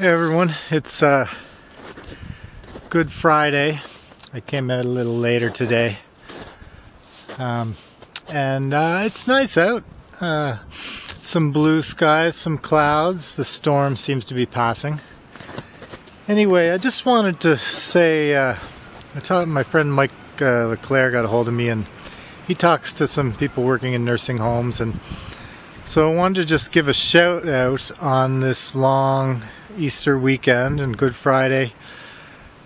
Hey everyone, it's Good Friday. I came out a little later today, and it's nice out. Some blue skies, some clouds. The storm seems to be passing. Anyway, I just wanted to say, I talked to my friend Mike Leclerc, got a hold of me, and he talks to some people working in nursing homes, and so I wanted to just give a shout out on this long Easter weekend and Good Friday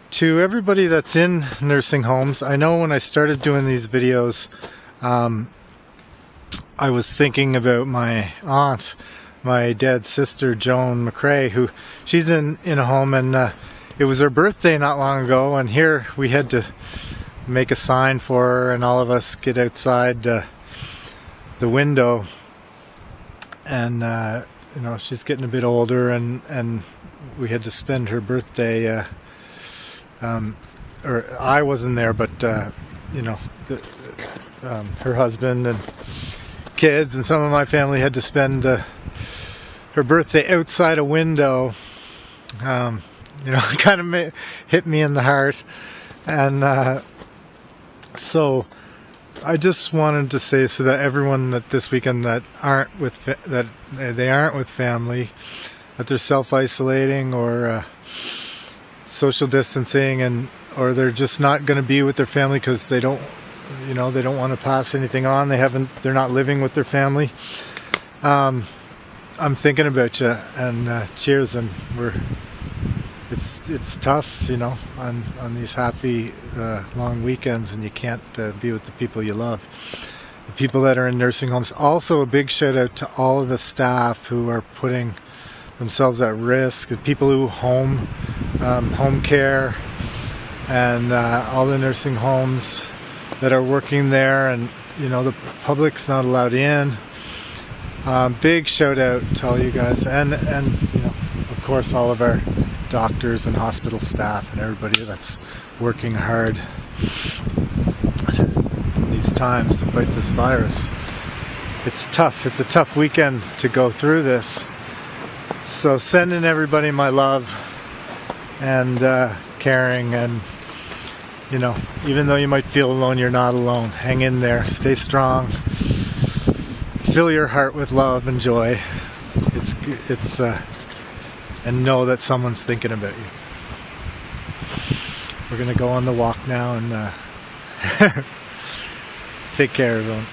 to everybody that's in nursing homes. I know when I started doing these videos, I was thinking about my aunt, my dad's sister, Joan McRae, who she's in a home, and it was her birthday not long ago, and here we had to make a sign for her and all of us get outside the window. And you know, she's getting a bit older, and we had to spend her birthday, or I wasn't there, but you know, her husband and kids and some of my family had to spend her birthday outside a window. You know, it kind of hit me in the heart, and so I just wanted to say, so that everyone that this weekend that aren't with family, that they're self-isolating or social distancing, or they're just not going to be with their family because they don't want to pass anything on. They're not living with their family. I'm thinking about you, and cheers. And it's tough, you know, on these happy long weekends, and you can't be with the people you love, the people that are in nursing homes. Also, a big shout out to all of the staff who are putting themselves at risk, the people who home care, and all the nursing homes that are working there, and you know, the public's not allowed in. Big shout out to all you guys, and you know, of course, all of our doctors and hospital staff and everybody that's working hard in these times to fight this virus. It's tough. It's a tough weekend to go through this. So sending everybody my love and caring, and you know, even though you might feel alone, you're not alone. Hang in there. Stay strong. Fill your heart with love and joy. And know that someone's thinking about you. We're gonna go on the walk now, and take care, everyone.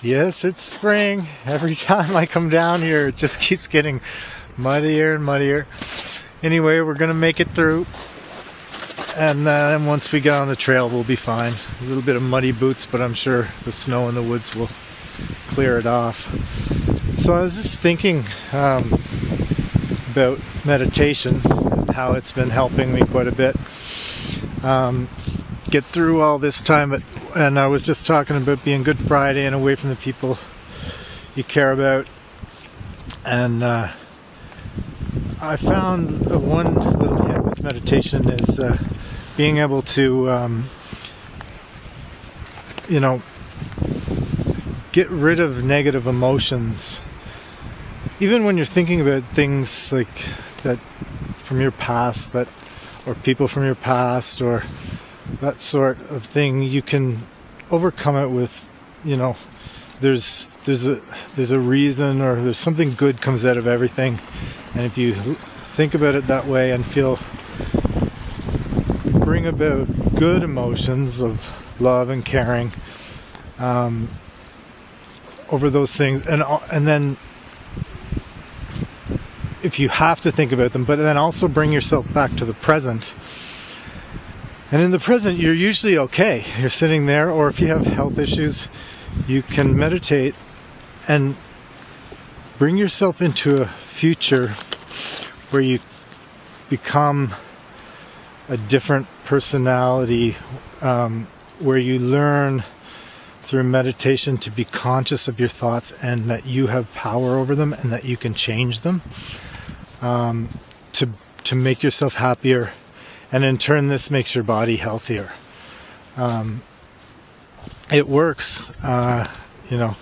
Yes, it's spring. Every time I come down here, it just keeps getting muddier and muddier. Anyway, we're gonna make it through, and then once we get on the trail, we'll be fine. A little bit of muddy boots, but I'm sure the snow in the woods will clear it off. So I was just thinking about meditation and how it's been helping me quite a bit get through all this time. And I was just talking about being Good Friday and away from the people you care about. And I found one little hint with meditation is being able to, you know, get rid of negative emotions. Even when you're thinking about things like that from your past, or people from your past, or that sort of thing, you can overcome it with, you know, there's a reason, or there's something good comes out of everything. And if you think about it that way and bring about good emotions of love and caring over those things, and then if you have to think about them, but then also bring yourself back to the present. And in the present, you're usually okay. You're sitting there, or if you have health issues, you can meditate and bring yourself into a future where you become a different personality, where you learn through meditation to be conscious of your thoughts, and that you have power over them, and that you can change them. To make yourself happier, and in turn this makes your body healthier. It works. You know,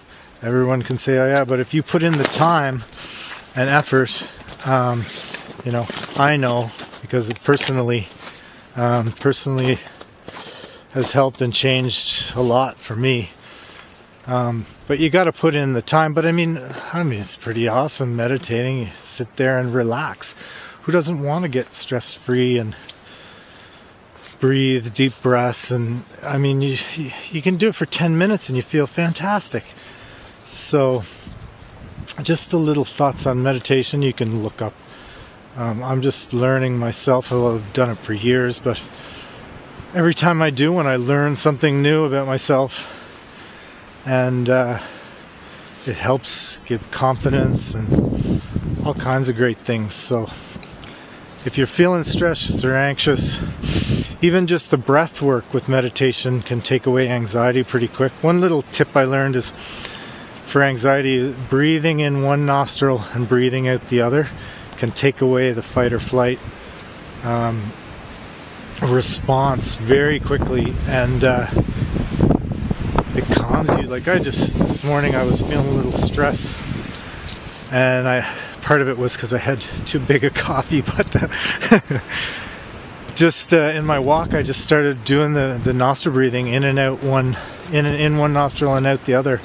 everyone can say, oh yeah, but if you put in the time and effort, You know, I know because it personally has helped and changed a lot for me. But you got to put in the time. But I mean, it's pretty awesome meditating. You sit there and relax. Who doesn't want to get stress-free and breathe deep breaths? And I mean, you can do it for 10 minutes and you feel fantastic. So just a little thoughts on meditation you can look up. I'm just learning myself. I've done it for years, but every time I do, when I learn something new about myself, and it helps give confidence and all kinds of great things. So if you're feeling stressed or anxious, even just the breath work with meditation can take away anxiety pretty quick. One little tip I learned is for anxiety, breathing in one nostril and breathing out the other can take away the fight or flight response very quickly, and it calms you. Like this morning I was feeling a little stress, and part of it was because I had too big a coffee, but just in my walk I just started doing the nostril breathing, in and out in one nostril and out the other,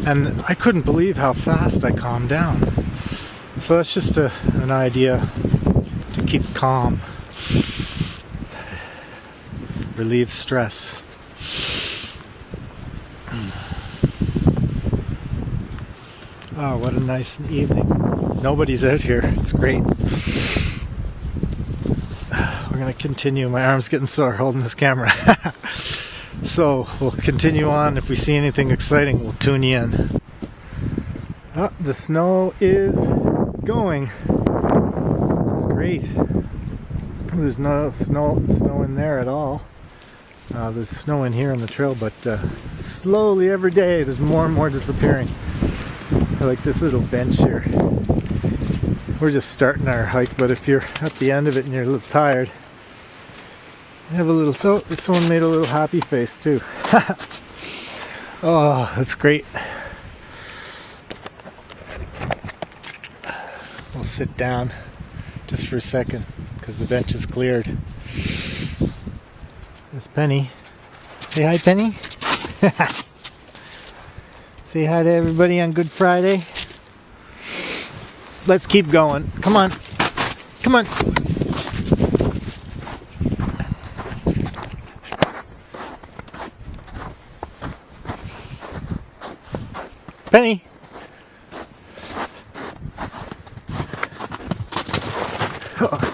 and I couldn't believe how fast I calmed down. So that's just an idea to keep calm, relieve stress. Oh, what a nice evening. Nobody's out here. It's great. We're going to continue. My arm's getting sore holding this camera. So we'll continue on. If we see anything exciting, we'll tune you in. Oh, the snow is going. It's great. There's no snow in there at all. There's snow in here on the trail, but slowly every day there's more and more disappearing. I like this little bench here. We're just starting our hike, but if you're at the end of it and you're a little tired, you have a little, so someone made a little happy face too. Oh, that's great. We'll sit down just for a second because the bench is cleared. There's Penny. Say hi, Penny. Say hi to everybody on Good Friday. Let's keep going. Come on. Come on. Penny. Oh.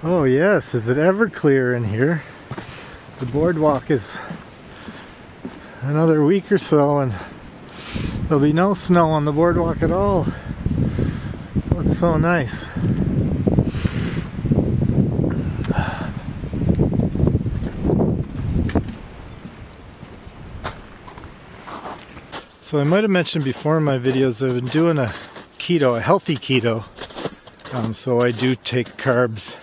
Oh yes, is it ever clear in here? The boardwalk is another week or so and there'll be no snow on the boardwalk at all. That's so nice. So I might have mentioned before in my videos I've been doing a keto, a healthy keto. So I do take carbs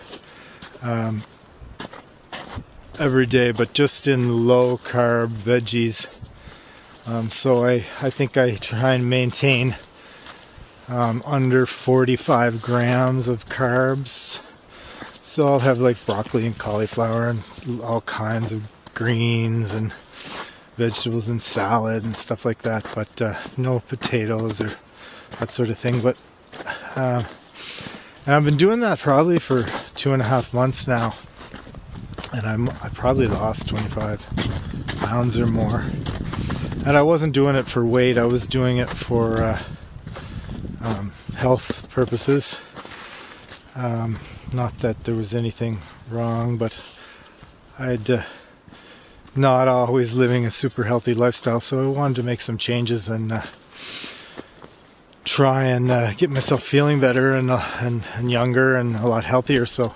every day, but just in low carb veggies. So I think I try and maintain under 45 grams of carbs. So I'll have like broccoli and cauliflower and all kinds of greens and vegetables and salad and stuff like that, but no potatoes or that sort of thing. But and I've been doing that probably for 2.5 months now, and I probably lost 25 pounds or more. And I wasn't doing it for weight, I was doing it for health purposes. Not that there was anything wrong, but I'd not always living a super healthy lifestyle, so I wanted to make some changes and try and get myself feeling better and younger and a lot healthier. So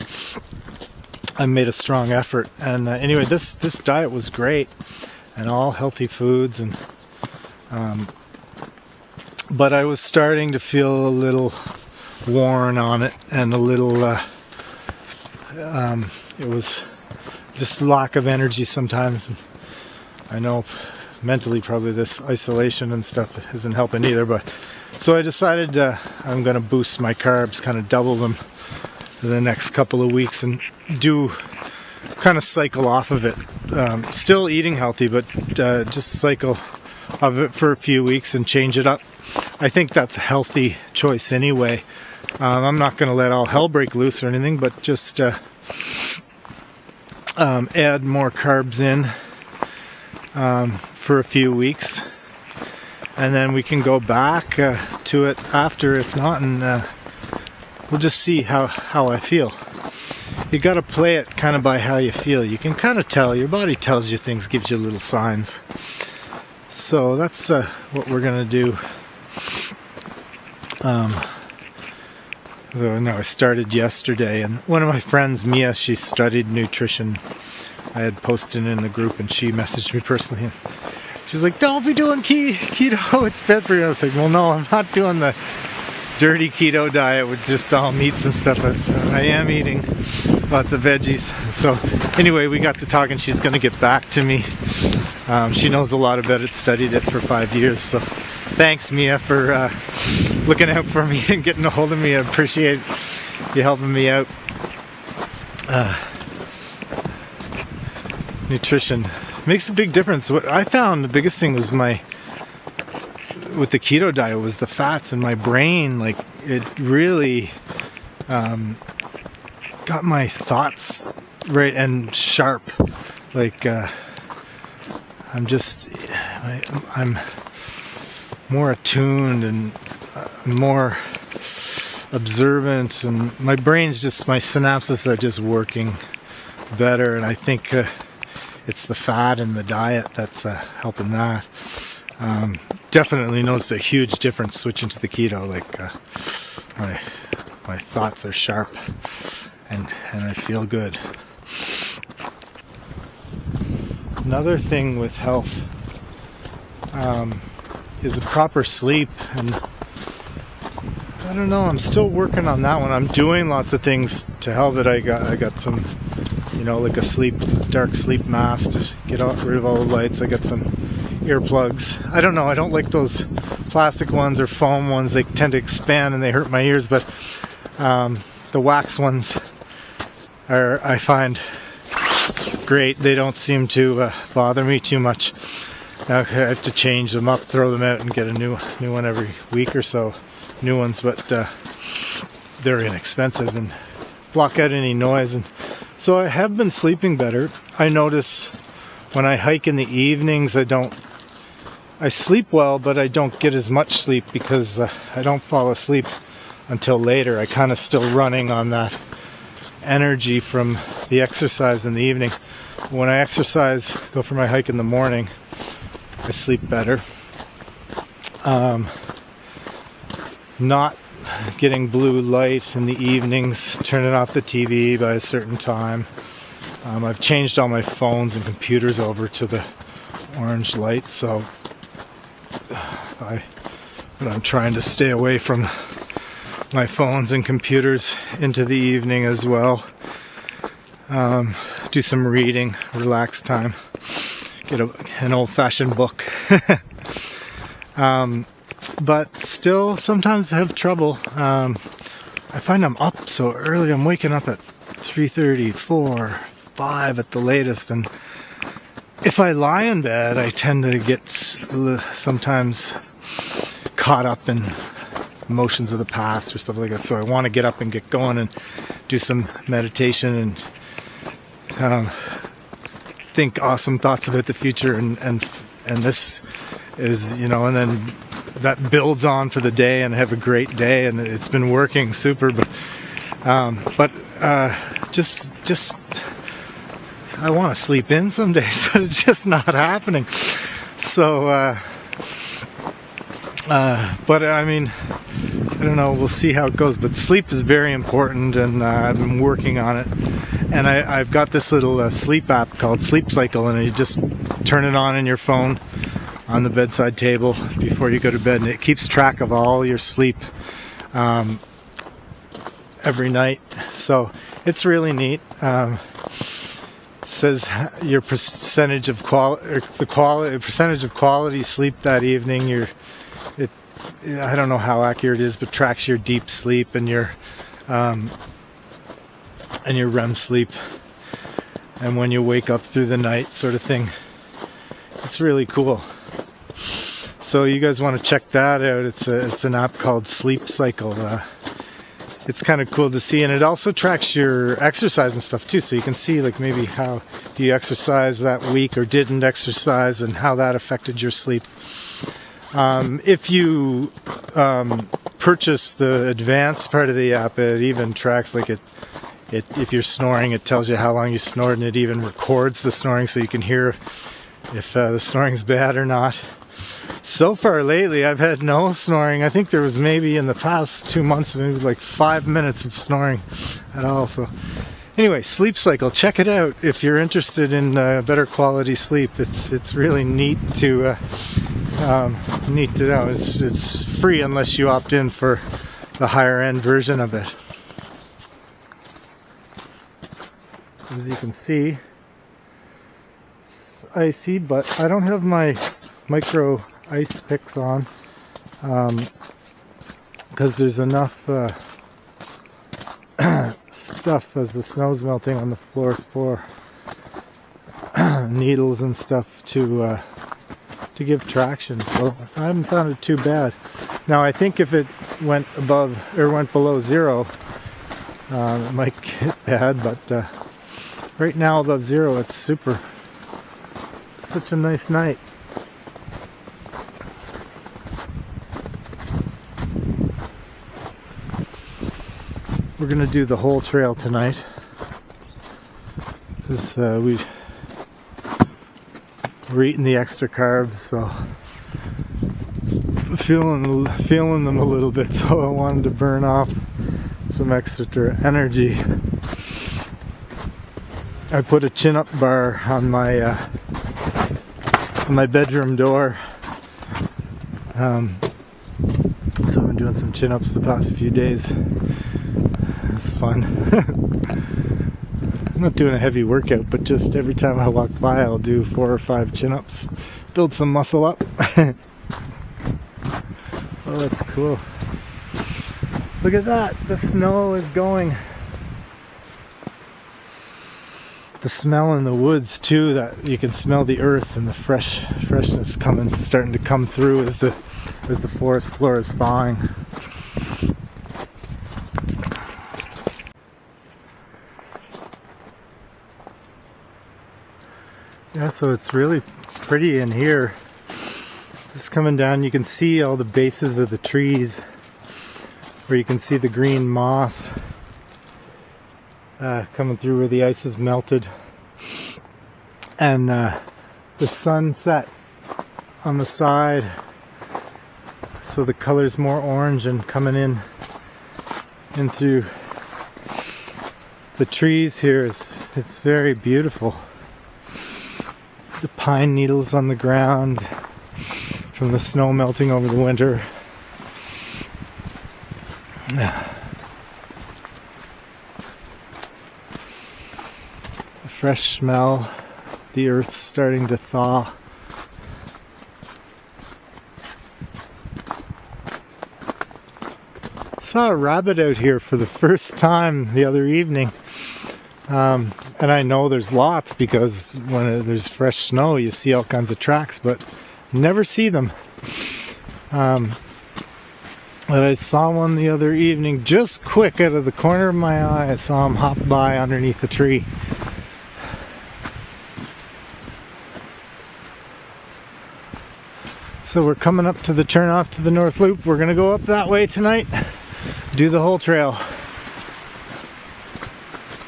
I made a strong effort, and anyway, this diet was great. and all healthy foods, and but I was starting to feel a little worn on it, and a little it was just lack of energy sometimes. And I know mentally probably this isolation and stuff isn't helping either, but so I decided I'm gonna boost my carbs, kind of double them for the next couple of weeks, and do kind of cycle off of it. Still eating healthy, but just cycle of it for a few weeks and change it up. I think that's a healthy choice anyway. I'm not going to let all hell break loose or anything, but just add more carbs in for a few weeks, and then we can go back to it after, if not, and we'll just see how I feel. You got to play it kind of by how you feel. You can kind of tell, your body tells you things, gives you little signs. So that's what we're going to do. Though no, I started yesterday, and one of my friends, Mia, she studied nutrition. I had posted in the group, and she messaged me personally, and she was like, "Don't be doing keto, it's bad for you." I was like, "Well, no, I'm not doing the dirty keto diet with just all meats and stuff. I am eating lots of veggies." So anyway, we got to talking. She's going to get back to me. She knows a lot about it, studied it for 5 years. So thanks, Mia, for looking out for me and getting a hold of me. I appreciate you helping me out. Nutrition makes a big difference. What I found the biggest thing was with the keto diet was the fats in my brain. Like, it really got my thoughts right and sharp. Like, I'm more attuned and more observant, and my synapses are just working better, and I think it's the fat in the diet that's helping that. Definitely noticed a huge difference switching to the keto. Like, my thoughts are sharp, and I feel good. Another thing with health is a proper sleep, and I don't know, I'm still working on that one. I'm doing lots of things to help it. I got some, like a dark sleep mask to get rid of all the lights. I got some earplugs. I don't know, I don't like those plastic ones or foam ones. They tend to expand and they hurt my ears, but the wax ones I find great. They don't seem to bother me too much. Now I have to change them up, throw them out, and get a new one every week or so. New ones, but they're inexpensive and block out any noise. And so I have been sleeping better. I notice when I hike in the evenings, I sleep well, but I don't get as much sleep because I don't fall asleep until later. I kind of still running on that energy from the exercise in the evening. When I exercise, go for my hike in the morning, I sleep better. Not getting blue light in the evenings, turning off the TV by a certain time. I've changed all my phones and computers over to the orange light, so I'm trying to stay away from my phones and computers into the evening as well. Do some reading, relax time, get an old-fashioned book. But still sometimes I have trouble. I find I'm up so early. I'm waking up at 3:30, 4, 5 at the latest, and if I lie in bed, I tend to get sometimes caught up in emotions of the past or stuff like that. So I want to get up and get going and do some meditation and think awesome thoughts about the future, and this is, and then that builds on for the day, and have a great day, and it's been working super. But just I want to sleep in some days, but it's just not happening. So but I mean, I don't know, we'll see how it goes, but sleep is very important, and I've been working on it. And I've got this little sleep app called Sleep Cycle, and you just turn it on in your phone on the bedside table before you go to bed, and it keeps track of all your sleep every night. So it's really neat. Says your percentage of percentage of quality sleep that evening. I don't know how accurate it is, but tracks your deep sleep and your REM sleep, and when you wake up through the night, sort of thing. It's really cool. So you guys want to check that out? It's an app called Sleep Cycle. It's kind of cool to see, and it also tracks your exercise and stuff too, so you can see like maybe how do you exercise that week or didn't exercise, and how that affected your sleep. If you purchase the advanced part of the app, it even tracks like if you're snoring, it tells you how long you snored, and it even records the snoring so you can hear if the snoring's bad or not. So far lately, I've had no snoring. I think there was maybe in the past 2 months, maybe like 5 minutes of snoring at all. So anyway, Sleep Cycle, check it out if you're interested in better quality sleep. It's really neat to know. It's free unless you opt in for the higher end version of it. As you can see, it's icy, but I don't have my micro ice picks on because there's enough stuff as the snow's melting on the floors for needles and stuff to give traction. So I haven't found it too bad. Now I think if it went above or went below zero, it might get bad, but right now above zero it's super. It's such a nice night. We're gonna do the whole trail tonight because we're eating the extra carbs, so feeling them a little bit. So I wanted to burn off some extra energy. I put a chin-up bar on my bedroom door. So I've been doing some chin-ups the past few days. It's fun. I'm not doing a heavy workout, but just every time I walk by I'll do 4 or 5 chin-ups, build some muscle up. Oh, that's cool. Look at that, the snow is going. The smell in the woods too, that you can smell the earth and the freshness starting to come through as the forest floor is thawing. Yeah, so it's really pretty in here. Just coming down, you can see all the bases of the trees, where you can see the green moss coming through where the ice is melted, and the sunset on the side, so the color's more orange and coming in through the trees here. It's very beautiful. The pine needles on the ground from the snow melting over the winter. The fresh smell, the earth starting to thaw. Saw a rabbit out here for the first time the other evening. And I know there's lots because when there's fresh snow you see all kinds of tracks, but never see them. But I saw one the other evening, just quick out of the corner of my eye. I saw him hop by underneath a tree. So we're coming up to the turnoff to the North Loop. We're gonna go up that way tonight, do the whole trail.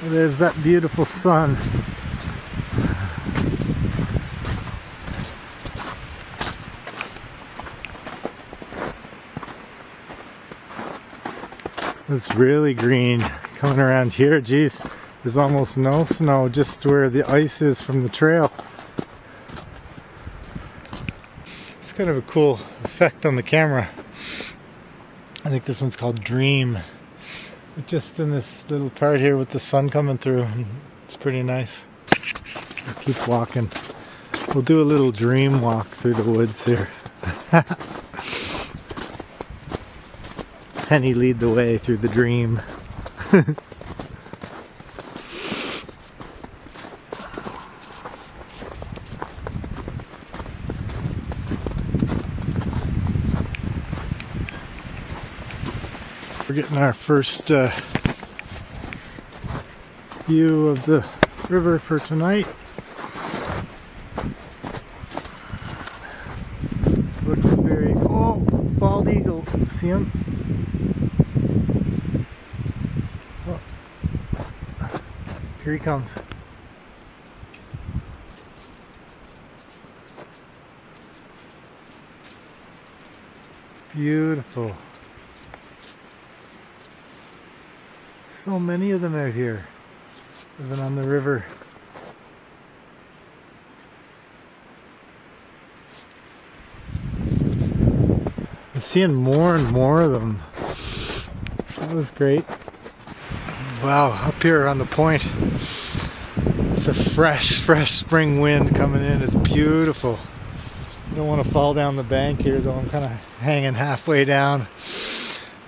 There's that beautiful sun. It's really green. Coming around here, geez, there's almost no snow, just where the ice is from the trail. It's kind of a cool effect on the camera. I think this one's called Dream. Just in this little part here with the sun coming through. It's pretty nice. I'll keep walking. We'll do a little dream walk through the woods here. Penny lead the way through the dream. We're getting our first view of the river for tonight. Looks very... Oh! Bald eagle. See him? Oh. Here he comes. Beautiful. So many of them out here, living on the river. I'm seeing more and more of them. That was great. Wow, up here on the point, it's a fresh spring wind coming in. It's beautiful. I don't want to fall down the bank here though. I'm kind of hanging halfway down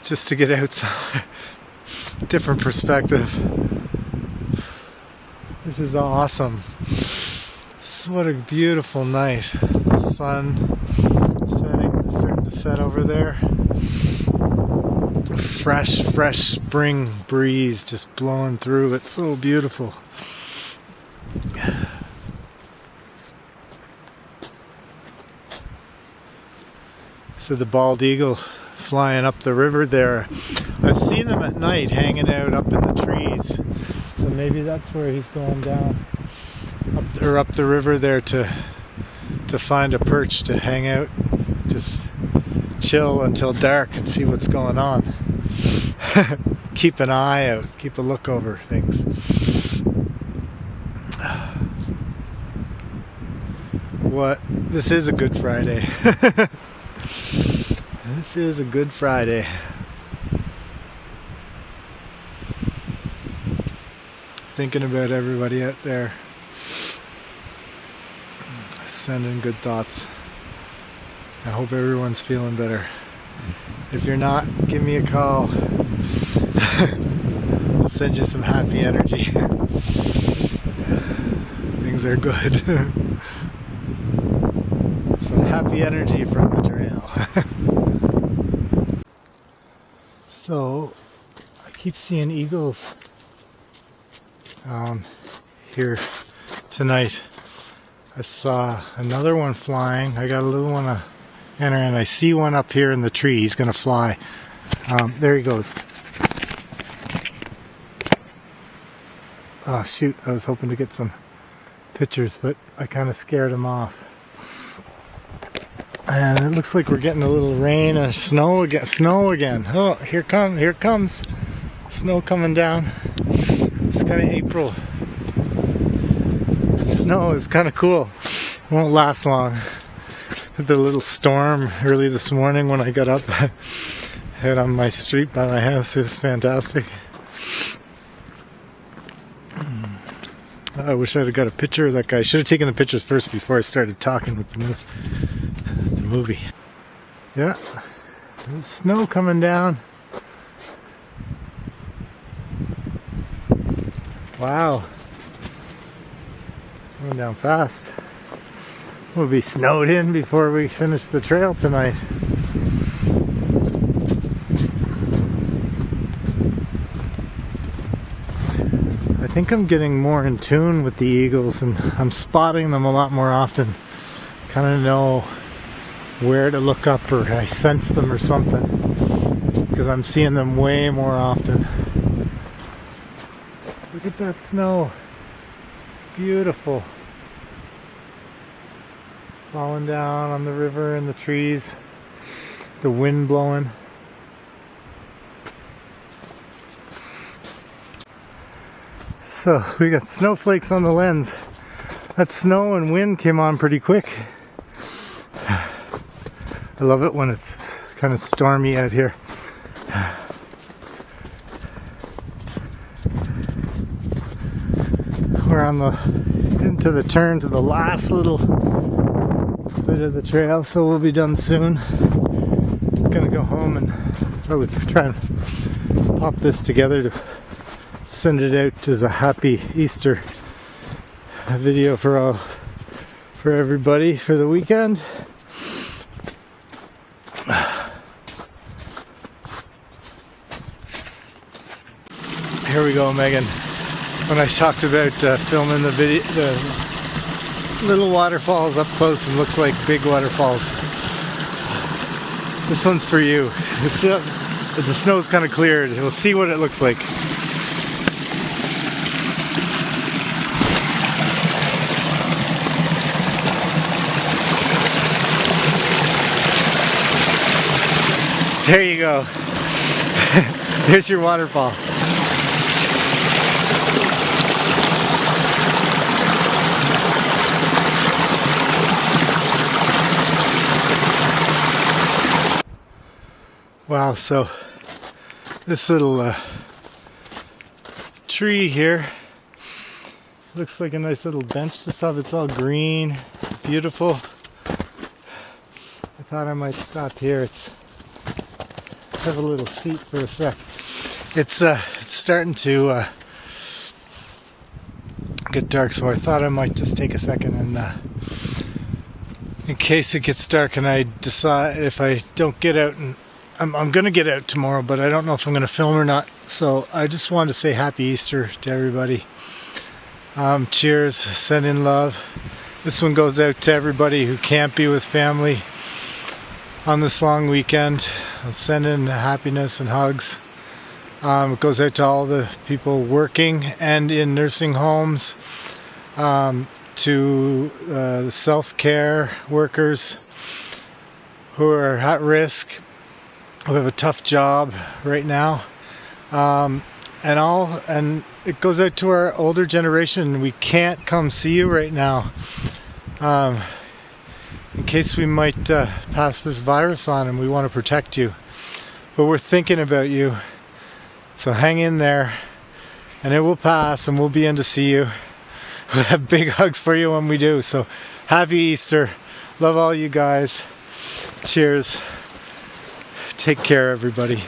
just to get outside. Different perspective. This is awesome. What a beautiful night. Sun setting, starting to set over there. Fresh spring breeze just blowing through. It's so beautiful. So the bald eagle flying up the river there. I've seen them at night hanging out up in the trees. So maybe that's where he's going down. Up the river there to find a perch to hang out. Just chill until dark and see what's going on. Keep an eye out. Keep a look over things. What? This is a Good Friday. This is a Good Friday. Thinking about everybody out there. Sending good thoughts. I hope everyone's feeling better. If you're not, give me a call. I'll send you some happy energy. Things are good. Some happy energy from the trail. So, I keep seeing eagles here tonight. I saw another one flying. I got a little one and I see one up here in the tree. He's gonna fly. There he goes. Oh shoot, I was hoping to get some pictures, but I kind of scared him off. And it looks like we're getting a little rain and snow again. Oh, here comes. Snow coming down. It's kind of April. Snow is kind of cool. It won't last long. The little storm early this morning when I got up out on my street by my house, it was fantastic. I wish I'd have got a picture of that guy. I should have taken the pictures first before I started talking with the movie. Yeah, there's snow coming down. Wow, going down fast. We'll be snowed in before we finish the trail tonight. I think I'm getting more in tune with the eagles and I'm spotting them a lot more often. Kind of know where to look up, or I sense them or something, because I'm seeing them way more often. Look at that snow. Beautiful. Falling down on the river and the trees. The wind blowing. So we got snowflakes on the lens. That snow and wind came on pretty quick. I love it when it's kind of stormy out here. We're on into the turn to the last little bit of the trail, so we'll be done soon. Gonna go home and probably try and pop this together to send it out as a happy Easter video for everybody for the weekend. Here we go, Megan. When I talked about filming the video, the little waterfalls up close and looks like big waterfalls. This one's for you. The snow's kind of cleared. We'll see what it looks like. There you go. There's your waterfall. Wow, so this little tree here looks like a nice little bench to stuff. It's all green, beautiful. I thought I might stop here. Have a little seat for a sec. It's starting to get dark, so I thought I might just take a second and in case it gets dark and I decide if I don't get out, and I'm gonna get out tomorrow, but I don't know if I'm gonna film or not. So I just wanted to say happy Easter to everybody. Cheers, send in love. This one goes out to everybody who can't be with family on this long weekend. I'll send in happiness and hugs. It goes out to all the people working and in nursing homes, to the self-care workers who are at risk, who have a tough job right now, and it goes out to our older generation. We can't come see you right now, in case we might pass this virus on, and we want to protect you. But we're thinking about you, so hang in there, and it will pass, and we'll be in to see you. We'll have big hugs for you when we do. So happy Easter. Love all you guys. Cheers. Take care, everybody.